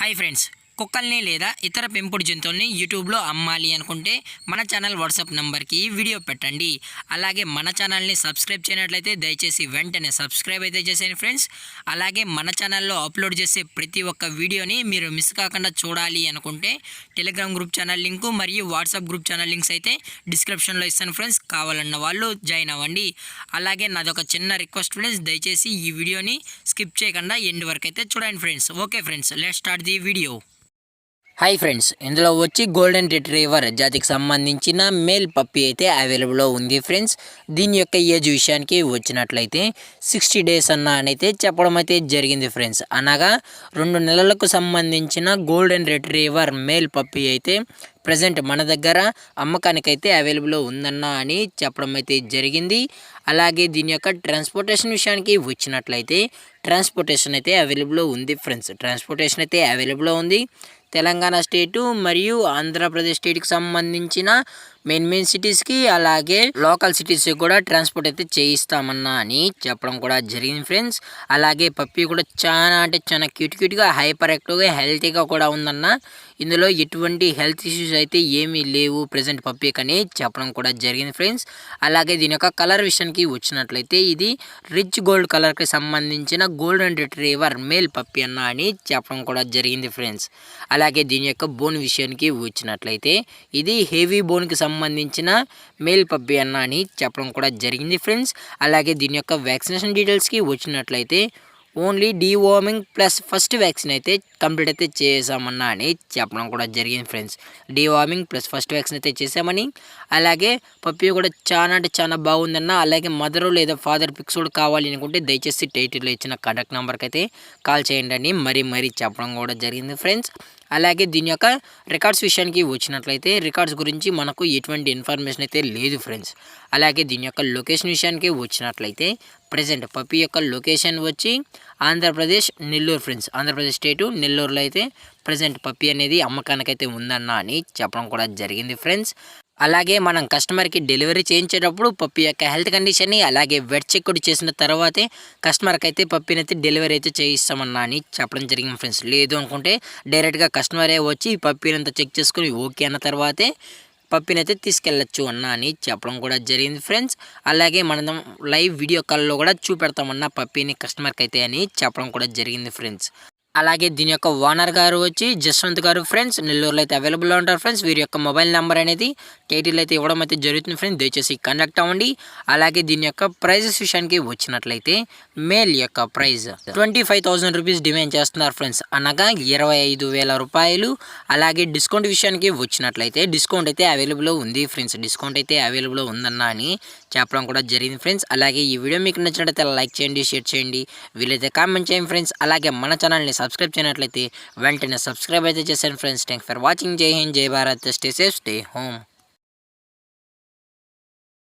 Hi friends, కుక్కల్ని లేదా ఇతర పెంపుడు జంతువుల్ని యూట్యూబ్లో అమ్మాలి అనుకుంటే మన ఛానల్ వాట్సాప్ నెంబర్కి వీడియో పెట్టండి. అలాగే మన ఛానల్ని సబ్స్క్రైబ్ చేయనట్లయితే దయచేసి వెంటనే సబ్స్క్రైబ్ అయితే చేసేయండి ఫ్రెండ్స్. అలాగే మన ఛానల్లో అప్లోడ్ చేసే ప్రతి ఒక్క వీడియోని మీరు మిస్ కాకుండా చూడాలి అనుకుంటే టెలిగ్రామ్ గ్రూప్ ఛానల్ లింకు మరియు వాట్సాప్ గ్రూప్ ఛానల్ లింక్స్ అయితే డిస్క్రిప్షన్లో ఇస్తాను ఫ్రెండ్స్. కావాలన్న వాళ్ళు జాయిన్ అవ్వండి. అలాగే నాదొక చిన్న రిక్వెస్ట్ ఫ్రెండ్స్, దయచేసి ఈ వీడియోని స్కిప్ చేయకుండా ఎండ్ వరకు అయితే చూడండి friends. Okay friends, let's start the video. Hi friends, ఇందులో వచ్చి గోల్డెన్ రిట్రీవర్ జాతికి సంబంధించిన మేల్ పప్పీ అయితే అవైలబుల్లో ఉంది ఫ్రెండ్స్. దీని యొక్క ఏజ్ విషయానికి వచ్చినట్లయితే 60 days అయితే చెప్పడం అయితే జరిగింది ఫ్రెండ్స్. అనగా 2 నెలలకు సంబంధించిన గోల్డెన్ రిట్రీవర్ మేల్ పప్పీ అయితే ప్రజెంట్ మన దగ్గర అమ్మకానికైతే అవైలబుల్లో ఉందన్న అని చెప్పడం అయితే జరిగింది. అలాగే దీని యొక్క ట్రాన్స్పోర్టేషన్ విషయానికి వచ్చినట్లయితే ట్రాన్స్పోర్టేషన్ అయితే అవైలబుల్లో ఉంది ఫ్రెండ్స్. ట్రాన్స్పోర్టేషన్ అయితే అవైలబుల్లో ఉంది. తెలంగాణ స్టేటు మరియు ఆంధ్రప్రదేశ్ స్టేట్కి సంబంధించిన మెయిన్ సిటీస్కి అలాగే లోకల్ సిటీస్కి కూడా ట్రాన్స్పోర్ట్ అయితే చేయిస్తామన్నా అని చెప్పడం కూడా జరిగింది ఫ్రెండ్స్. అలాగే పప్పీ కూడా చాలా క్యూట్గా హైపర్ యాక్టివ్గా హెల్తీగా కూడా ఉందన్న. ఇందులో ఎటువంటి హెల్త్ ఇష్యూస్ అయితే ఏమీ లేవు ప్రజెంట్ పప్పీకి అని చెప్పడం కూడా జరిగింది ఫ్రెండ్స్. అలాగే దీని యొక్క కలర్ విషయానికి వచ్చినట్లయితే ఇది రిచ్ గోల్డ్ కలర్కి సంబంధించిన గోల్డెన్ రిట్రీవర్ మేల్ పప్పీ అన్న అని చెప్పడం కూడా జరిగింది ఫ్రెండ్స్. అలాగే దీని యొక్క బోన్ విషయానికి వచ్చినట్లయితే ఇది హెవీ బోన్కి సంబంధించిన మేల్ పప్పీ అన్న అని చెప్పడం కూడా జరిగింది ఫ్రెండ్స్. అలాగే దీని యొక్క వ్యాక్సినేషన్ డీటెయిల్స్కి వచ్చినట్లయితే only deworming plus first vaccine అయితే కంప్లీట్ అయితే చేసామన్నా అని చెప్పడం కూడా జరిగింది friends. Deworming plus first vaccine అయితే చేసామని. అలాగే పప్పీ కూడా చాలా బాగుందన్న. అలాగే మదర్ లేదా ఫాదర్ పిక్స్ కూడా కావాలి అనుకుంటే దయచేసి టైటిల్లో ఇచ్చిన కాంటాక్ట్ నెంబర్కి అయితే కాల్ చేయండి అని మరీ చెప్పడం కూడా జరిగింది ఫ్రెండ్స్. అలాగే దీని యొక్క రికార్డ్స్ విషయానికి వచ్చినట్లయితే రికార్డ్స్ గురించి మనకు ఎటువంటి ఇన్ఫర్మేషన్ అయితే లేదు ఫ్రెండ్స్. అలాగే దీని యొక్క లొకేషన్ విషయానికి వచ్చినట్లయితే ప్రజెంట్ పప్పీ యొక్క లొకేషన్ వచ్చి ఆంధ్రప్రదేశ్ నెల్లూరు ఫ్రెండ్స్. ఆంధ్రప్రదేశ్ స్టేటు నెల్లూరులో అయితే ప్రజెంట్ పప్పీ అనేది అమ్మకానికైతే ఉందన్న అని చెప్పడం కూడా జరిగింది ఫ్రెండ్స్. అలాగే మనం కస్టమర్కి డెలివరీ చేయించేటప్పుడు పప్పీ యొక్క హెల్త్ కండిషన్ని అలాగే వెట్ చెక్ కూడా చేసిన తర్వాతే కస్టమర్కి అయితే పప్పీని అయితే డెలివరీ అయితే చేయిస్తామన్నా అని చెప్పడం జరిగింది ఫ్రెండ్స్. లేదు అనుకుంటే డైరెక్ట్గా కస్టమరే వచ్చి పప్పీని అంతా చెక్ చేసుకుని ఓకే అన్న తర్వాతే పప్పీని అయితే తీసుకెళ్ళచ్చు అన్న అని చెప్పడం కూడా జరిగింది ఫ్రెండ్స్. అలాగే మనం లైవ్ వీడియో కాల్లో కూడా చూపెడతామన్న పప్పీని కస్టమర్కి అయితే అని చెప్పడం కూడా జరిగింది ఫ్రెండ్స్. అలాగే దీని యొక్క ఓనర్ గారు వచ్చి జస్వంత్ గారు ఫ్రెండ్స్. నెల్లూరులో అయితే అవైలబుల్లో ఉంటారు ఫ్రెండ్స్. వీరి యొక్క మొబైల్ నెంబర్ అనేది టైటిల్ అయితే ఇవ్వడం అయితే జరుగుతుంది ఫ్రెండ్స్. దయచేసి కాంటాక్ట్ అవ్వండి. అలాగే దీని యొక్క ప్రైజెస్ విషయానికి వచ్చినట్లయితే మేల్ యొక్క ప్రైజ్ 25,000 రూపీస్ డిమాండ్ చేస్తున్నారు ఫ్రెండ్స్. అనగా 25,000 రూపాయలు. అలాగే డిస్కౌంట్ విషయానికి వచ్చినట్లయితే డిస్కౌంట్ అయితే అవైలబుల్లో ఉంది ఫ్రెండ్స్. డిస్కౌంట్ అయితే అవైలబుల్లో ఉందన్న అని చెప్పడం కూడా జరిగింది ఫ్రెండ్స్. అలాగే ఈ వీడియో మీకు నచ్చినట్లయితే లైక్ చేయండి, షేర్ చేయండి, వీలైతే కామెంట్ చేయండి ఫ్రెండ్స్. అలాగే మన ఛానల్ని సబ్స్క్రైబ్ చేయనట్లయితే వెంటనే సబ్స్క్రైబ్ అయితే చేశాను ఫ్రెండ్స్. Thanks for watching. జై హింద్, జై Bharat, stay safe, stay home.